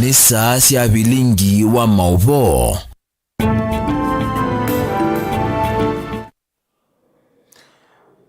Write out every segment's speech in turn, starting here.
ni saa cia bilingi wa mauvo.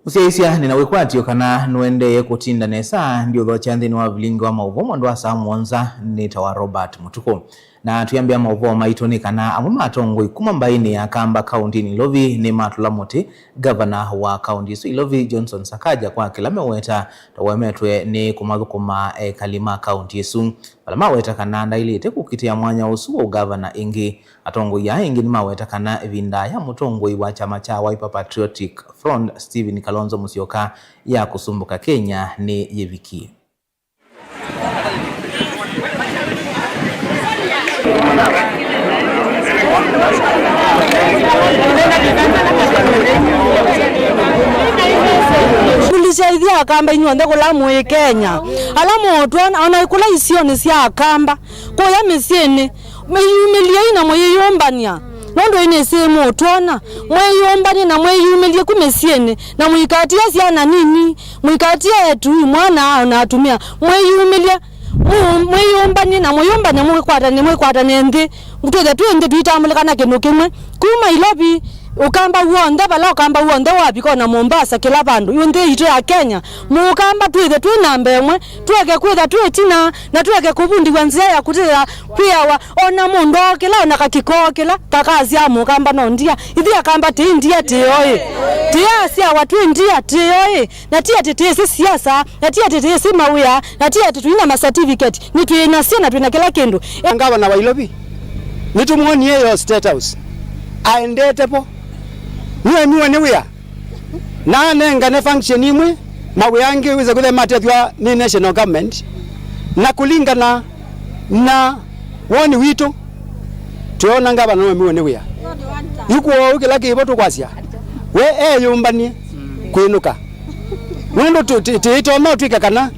Usiaisia ninawekwatio kana nuendeye kutinda nesa ndio dhocha nthini wa bilingi wa mauvo mwandu wa saa muonza nitawa Robert Mutuku. Na tuyambia mauvo maitoni kana amwe matongo ikuma mbaini ya Kamba County ni Ilovi ni Matula Muti governor wa county so Ilovi Johnson Sakaja kwa kila meweta tawemetwe ni kumathukuma Kalima County yesu pala maweta kana ndailite kukitia mwanya usu wa governor ingi atongo ya ingi ni maweta kana vinda ya mutongo wa chama cha Wiper Patriotic Front Stephen Kalonzo Musyoka ya kusumbuka Kenya ni yeviki. Kulisia idhi Akamba inyonde kula mwe Kenya ala motwana ona kula isioni sia Akamba ko ya mesiene meyumilie ina moyombania nondo ine se motwana moyombani na moyumilie kumesiene na muikatia sia na nini muikatia yetu mwana anatumia moyumilie mweyombani na moyombani mwekwata nende mutwethe twende twitamulekana kino kimwe kuma Ilovi ukamba uonde bala ukamba uonde wabiko na Mombasa kila bandu yonde ito ya Kenya mukamba twethe twinambemwe tweke kwetha twetina na tweke kubundi wanzia ya kutira kwiawa ona mundo kila na kakiko kila kakazi amukamba nondia ithi Akamba tindia tioye tia sia watu ndia tioye na tia tetesi siasa na tia tetesi mawia na tia tuina ma certificate ni tuina sina tuina kila kindu ngaba na Ilovi nitumuonie yo state house aendetepo niwe niwe na nenga ne function imwe mawe yange wize kule matethwa ni national government na kulingana na woni wito tuona ngaba na niwe niwe yuko ukila kibo tukwasia we yumbani kwinuka wendo tito no twika kana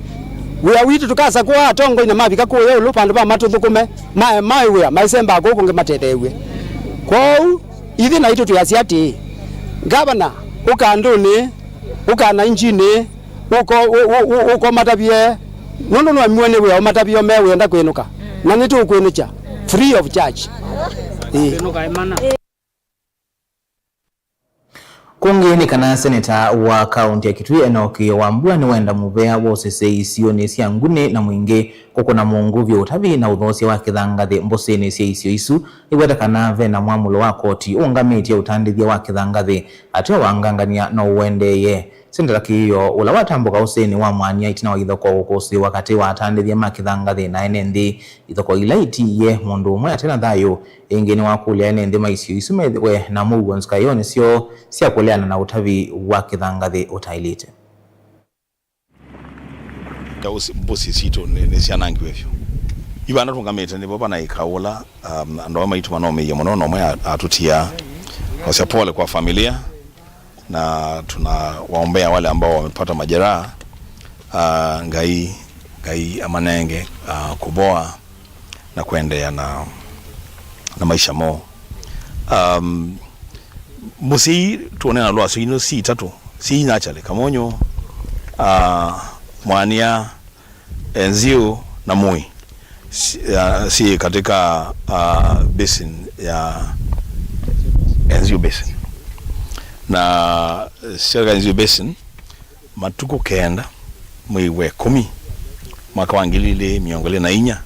we wito tukasa kwa atongo ina mabika ko yo lupandu pa matuthukume mai we maisemba ko kunge matethewe kwao ithi na ito tuyasiati gavana ukanduni ukana injini uko matabie nondo no amwene we matabio mewe nda kwinuka na nitu kwinucha free of charge kwinuka imana. Kungeni kana seneta wa kaunti ya Kitui Enoch Wambua ni wenda muvea wosese isio nesia ngune na mwinge koko na muunguvyo utabi na udhosi wa kithangathi mbose nesia isio isu iweta kana vena mwamulo wa koti ungamiti ya utandithia wa kithangathi atua wangangania na uwendeye sendera kiyo ula watambuka useni wa mwanya itina wa ithoko ukosi wakati wa atandithia makithangathi na enendi ithoko ilaiti ye mundu umwe atena thayo ingeni wa kulia enendi maisio isu mewe na mugu nskayoni sio sia kuleana na utavi wa kithangathi utailite ya mbosi sito nesia nangi wefyo ibana tungamete ni baba na ikaola ndo maitu manome ye mono mwe atutia kwa pole kwa familia na tunawaombea wale ambao wamepata majeraha ngai amanenge kuboa na kuendelea na maisha mo musi tuone na loa so si tatu si nachale kamonyo mwania enzio na moi si katika basin ya enzio basin na serga enzio basin matuko kenda mwiwe 10 mwaka wa 2024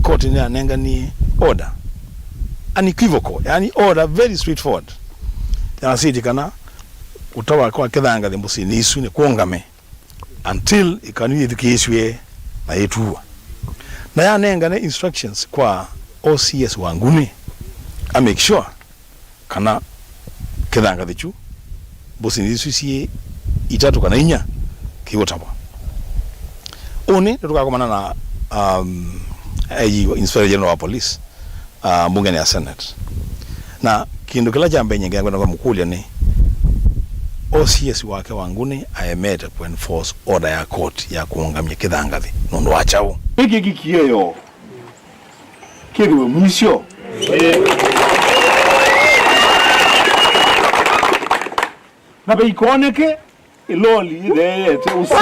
koti ni anenga ni order unequivocal yani order very straightforward ya siti kana utawa kwa kithanga thimbusi ni isu ni kuongame until ikanu yithikiswe na yetuwa na ya nenga ne instructions kwa OCS wanguni a make sure kana kithanga thichu busi ni isu si itatu kana inya kiwotaba one tukakomana na Inspector General wa Police mbungeni ya Senate na kindu kila jambe nyingi ngwana kwa mkulia ni OCS wake wanguni aemete ku enforce order ya court ya kuungamia kithangathi nondo wachao hiki kikiyo kiriwe mwisho na beikoneke iloli theyete usi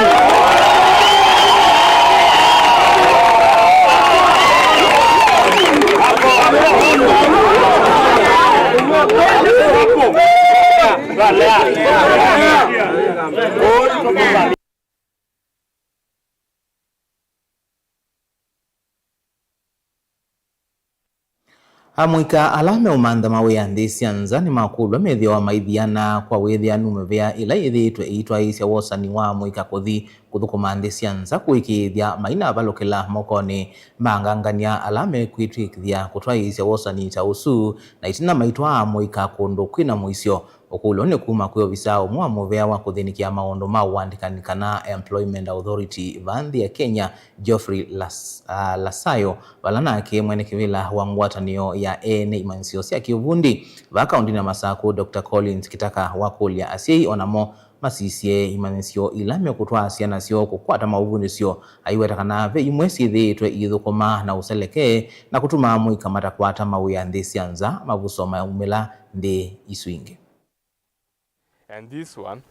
Amwika alame umanda mawe andisi anzani makulwa medhi wa maidhiana kwa wedhi anumevea ila idhitwe itwa isya wosani wa amwika kuthi kuthuku andisi anza kuikithia maina abalokela mokoni mangangania alame kuitwikithia kutwa isya wosani ta usu na itina maitwa amwika kundu kwina muisyo okulo ni kuma kuyo visao mwa muvea wa kuthinikia maondo mawandikanikana Employment Authority Vanthi ya Kenya Geoffrey Lasayo walanake mwene kivila wa ngwatanio ya ene imansio sia kiuvundi vakaunti na Masako Dr. Collins Kitaka wakulia asiei onamo masisie imansio ilame kutwa asiana sio kukwata mauvundi sio aiwetakana ve imwesi dhitwe idhukoma na useleke na kutuma mwika matakwata mawia ndesi anza mavusoma umela nde iswinge. And this one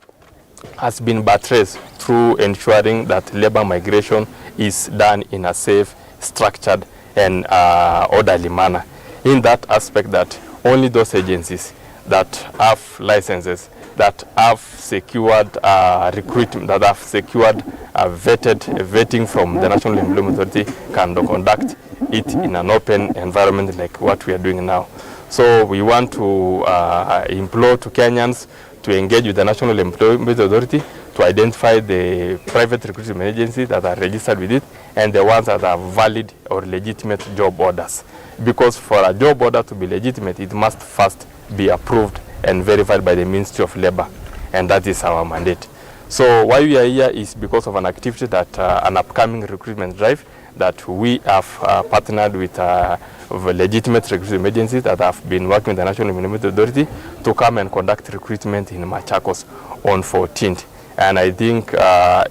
has been buttressed through ensuring that labor migration is done in a safe, structured and orderly manner. In that aspect, that only those agencies that have licenses, that have secured recruitment, that have secured vetting from the National Employment Authority can conduct it in an open environment like what we are doing now. So we want to implore to Kenyans to engage with the National Employment Authority to identify the private recruitment agencies that are registered with it and the ones that are valid or legitimate job orders. Because for a job order to be legitimate, it must first be approved and verified by the Ministry of Labor, and that is our mandate. So why we are here is because of an activity that an upcoming recruitment drive that we have partnered with legitimate recruitment agencies that have been working with the National Employment Authority to come and conduct recruitment in Machakos on 14th. And I think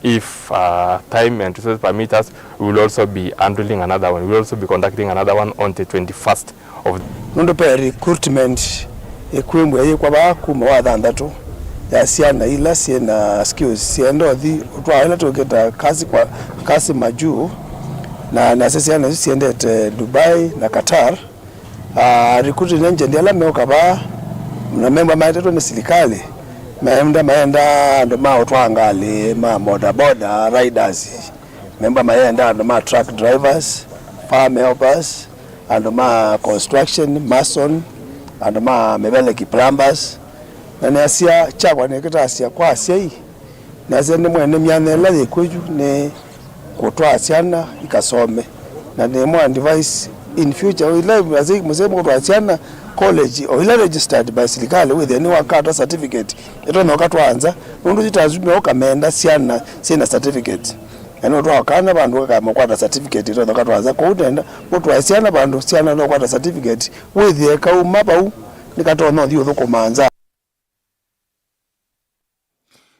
if time and resources permit us, we will also be handling another one. We will also be conducting another one on the 21st of Nondo pe recruitment ekwemwe ye kwa baku mawadhandatu ya siana ila siena skills siendo thi utwa ila toketa kasi majuu na sisi ana siendete Dubai na Qatar. Recruiting engine ala meoka ba na member maeteto ni serikali maenda ndo maotwangali ma boda riders member maenda ndo ma truck drivers, farm helpers, ando ma construction mason, ando ma mebeleki plumbers na nasia chakwa neketa asia kwa asia na zende mwene myanela yekweju ne kutwa asiana ikasome na demo device in future ile azi msemo kutwa asiana college or ile registered by serikali with any wakata certificate ito no katwanza nundu chitazumye okamenda siana sina certificate eno twa kana bandu kama kwata certificate ito no katwanza ko utenda kutwa asiana bandu siana no kwata certificate with the kauma bau nikatono ndio thukumanza.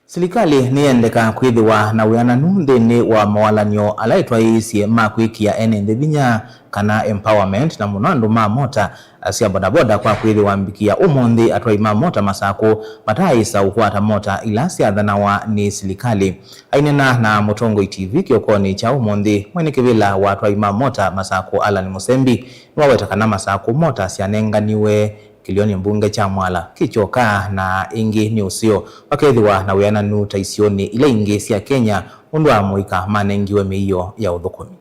Serikali niendeka kwithiwa na wiananu nthini wa mawalanio alaitwa isie makwikia ene nthivinya kana empowerment na muno andu ma mota cia bodaboda kwa kwithiwa mbikia umunthi atwai ma mota Masako mataisa ukwata mota ila ciathanawa ni serikali. Ainena na Mutongoi TV kiokoni cha umunthi mwene kivila wa atwai ma mota Masako Alan Musembi niwawetakana Masako mota cianenganiwe kilioni mbunge cha Mwala kichoka na ingi ni usio wakethiwa na wiananu taisioni ile ingi cia Kenya undu wa muika manengiwe miio ya uthukumi.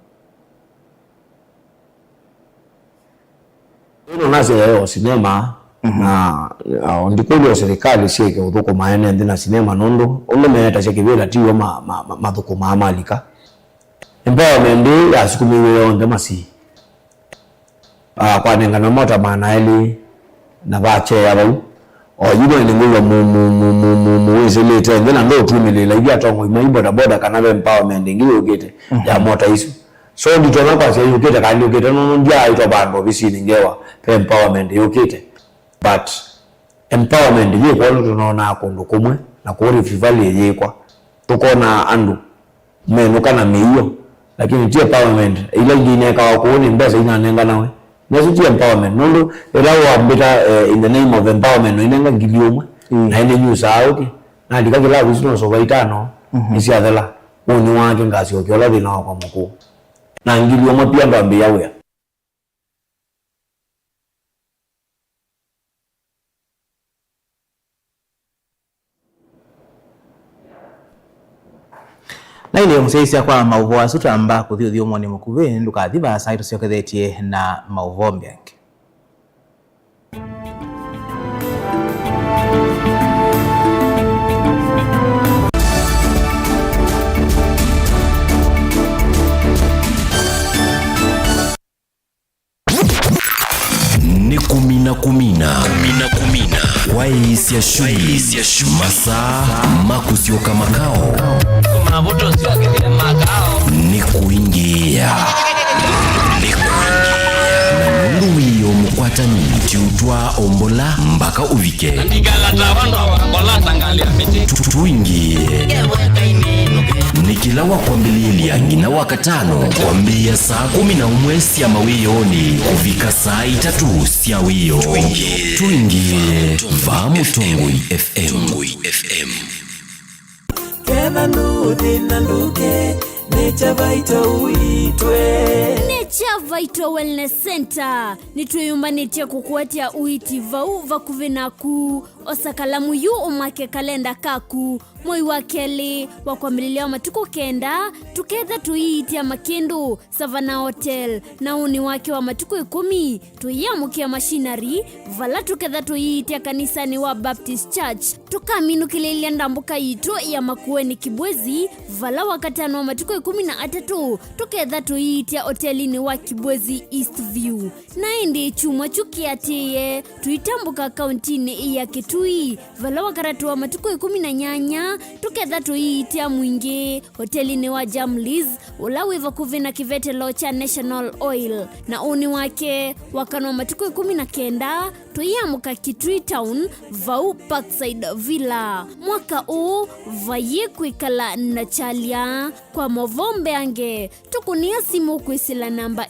Ino nase ya sinema na ndikuli wa serikali sieke uthukuma ene ndina sinema nundu ulo meeta cia kivila tiwa mathukuma amalika empowerment ya sikumiwe onde masi kwa nengana mota manaeli na bache abau oyibo ni ngulo mu isolate ngena ndo tumilila ibya tongo imaiboda boda kana empowerment ngiyo ugete ya mota isu so nditona kwa sio ugete kandi ugete no ndia ito bando bisini ngewa empowerment ugete but empowerment ye kwa tunaona akondo kumwe na kwa rivali yekwa tukona andu meno kana miyo lakini tie empowerment ile ngine kwa kuoni mbeza inanenga nawe nasuti empowerment nundu elawa ambita in the name of empowerment inenga ngiliumwe na ine news auki na ndikagila bisino so baitano isi adela oni wake ngasi okyola thina kwa mukuu na ngiliumwe pia ndambe yawe. na ile mseisi kwa mauvo asutamba kuthio mwone mukuve ndukathiba saito siokethetie na mauvo mbiange. Kumina waisi ya shui masaa makusioka makao ni kuingia na nundu wiyo mkwatani tiutwa ombola mpaka uvike tuingie nikila wakwambililia ngina wakatano kwambia saa 11 sia mawiyoni kufika saa 3 sia wiyo tuingie Fahamu Tongoi FM. Kena nuthi na nduke Nature Vital uitwe Nature Vital Wellness Center nituyumbanite kukuatia uiti vau vakuvinaku osakalamu yu umake kalenda kaku moi wakeli wakwambililia matuko kenda tuketha tuiitia makindu Savannah Hotel na uni wake wa matuko 10 tuyamukia machinery vala tuketha tuiitia kanisani wa Baptist Church tukaminu kilelia ndambuka yitu ya Makueni Kibwezi vala wakatano wa matuko 13 tuketha tuiitia hotelini wa Kibwezi East View na indi chumwa chukiatie tuitambuka kauntini ya Kitui vala wakaratu wa matuko 18 tuketha tuiitia Mwingi hotelini wa Jamliz ulawiva kuvina kivete locha National Oil na uni wake wakano matuko 19 tuyamuka Kitui Town vau Parkside Villa mwaka huu vaye kuikala na chalia kwa movombe ange tukunia simu kuisila namba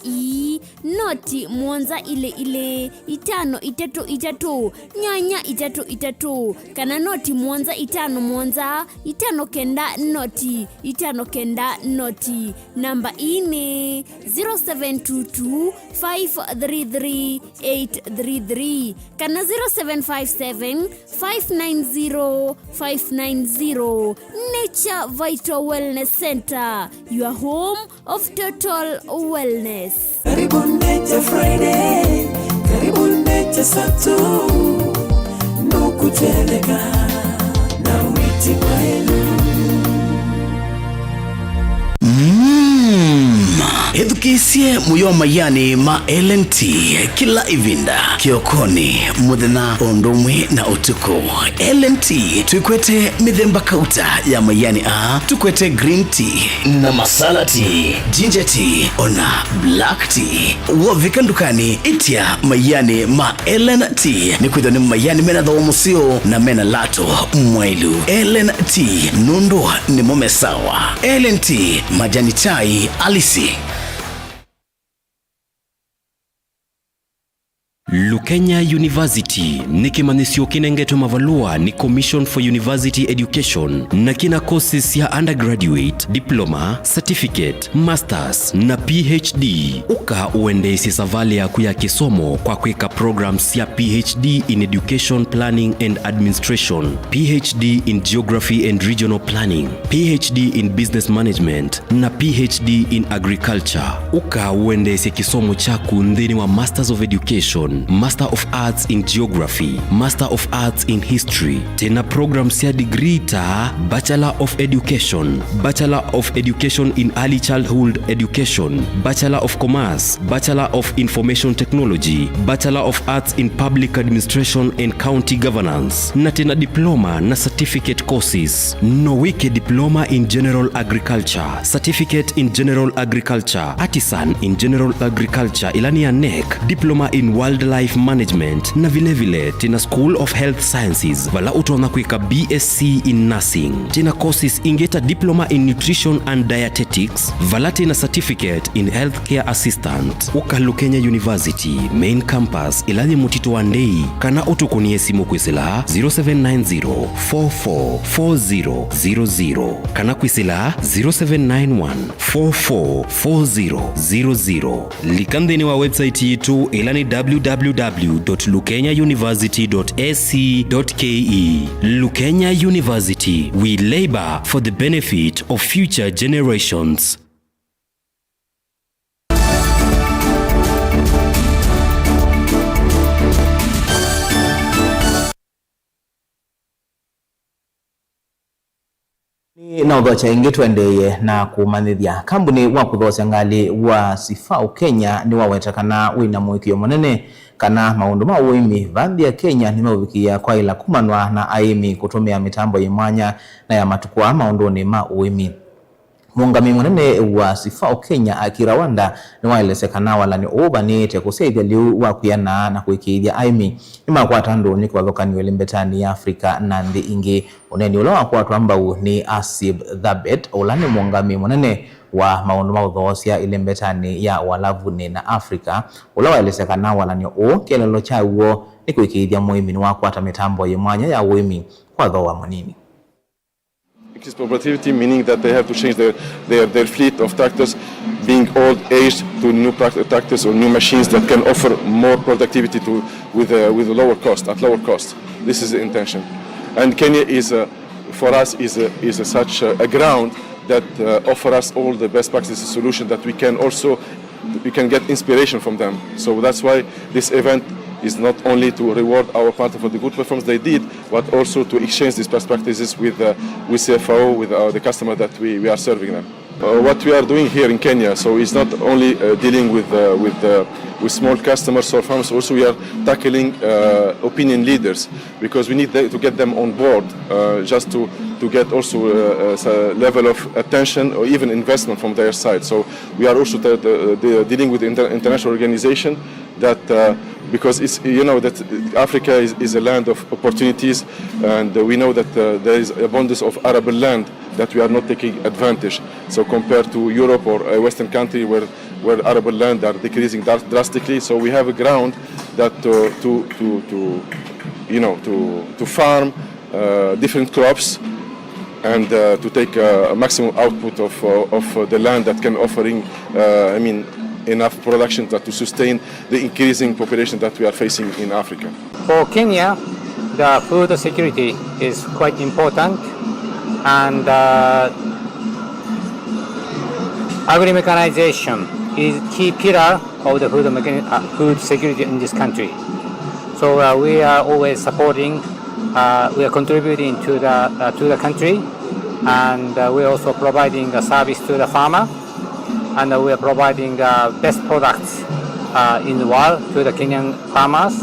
noti mwanza ile 533 nyanya 333 kana noti mwanza 5 mwanza 5 kenda noti namba ni 0722 533 833 kana 0757 590 Nature Vital Wellness Center, your home of total wellness. Karibu Nature Friday, karibu Nature Sato, nukuteleka na witi kwenu. Edukisie muyo mayani ma LNT kila ivinda kiokoni mudena ondomwe na utuko LNT tukwete midhemba kauta ya mayani tukwete green tea na masala tea ginger tea ona black tea wavikandukani itia mayani ma LNT ni kuidhoni mayani mena dhawo musio na mena lato mwailu LNT nundo ni mome sawa LNT majani chai alisi. Lukenya University ni kimanisio kinengeto mavalua ni Commission for University Education na kina courses ya undergraduate, diploma, certificate, masters na PhD. Uka uende isi savali ya kuya kisomo kwa kweka programs ya PhD in Education Planning and Administration, PhD in Geography and Regional Planning, PhD in Business Management na PhD in Agriculture. Uka uende isi kisomo chaku ndini wa Masters of Education, Master of Arts in Geography, Master of Arts in History. Tena programs ya degree ta Bachelor of Education, Bachelor of Education in Early Childhood Education, Bachelor of Commerce, Bachelor of Information Technology, Bachelor of Arts in Public Administration and County Governance. Na tena diploma na certificate courses. No wiki diploma in General Agriculture, Certificate in General Agriculture, Artisan in General Agriculture ilani ya NEC, Diploma in Wildlife Management na vile tena School of Health Sciences vala utona kuika BSc in Nursing. Tena courses ingeta Diploma in Nutrition and Dietetics vala tena Certificate in Healthcare Assistant. Uka Lukenya University Main Campus ilani mutito wandei kana utukunie simu kwisila 0790 444000 kana kwisila 0791 444000 likandeni wa website yitu ilani www www.lukenyauniversity.ac.ke. Lukenya University, we labor for the benefit of future generations. Na udhocha ingi tuendeye na kumanithia kambuni wa kuthocia ngali wa Sifau Kenya ni wawetakana wina mwikio munene kana maundu ma uimi vathi ya Kenya ni mauvikia kwa ila kumanwa na aimi kutumia mitambo imwanya na ya matukua maunduni ma uimi. Muungami munene wa Sifau Kenya Akira Wanda ni waelesekana wala ni ubanite kusaidia liu wa kuyana na kuikiithia aimi ima kwa tandu ni kwa dhokani welimbetani ya Afrika na ndi ingi uneni ulawa kwa tuambau ni Asib Thabet ulani muungami munene wa maundu maudhosia ilimbetani ya walavuni na Afrika ulawa elesekana wala ni kelelo cha uo ni kuikiithia muimi ni wakwata mitambo imwanya ya uimi kwa dhowa munini. Increased productivity, meaning that they have to change their fleet of tractors, being old aged, to new tractors or new machines that can offer more productivity with a lower cost, at lower cost. This is the intention. And Kenya is for us is such a ground that offer us all the best practices solution that we can get inspiration from them. So that's why this event is not only to reward our partner for the good performance they did, but also to exchange these best practices with CFAO, with the customer that we are serving them. What we are doing here in Kenya, so it's not only dealing with small customers or farmers, also we are tackling opinion leaders, because we need to get them on board just to get also a level of attention or even investment from their side. So we are also dealing with international organization that because it's, you know that Africa is a land of opportunities, and we know that there is abundance of arable land that we are not taking advantage. So compared to Europe or a Western country where arable land are decreasing drastically, so we have a ground that to farm different crops and to take a maximum output of the land that can offering enough production to sustain the increasing population that we are facing in Africa. For Kenya, the food security is quite important, and agri-mechanization is key pillar of the food security in this country. So we are always supporting, we are contributing to the country, and we are also providing a service to the farmer, and we are providing best products in the world to the Kenyan farmers.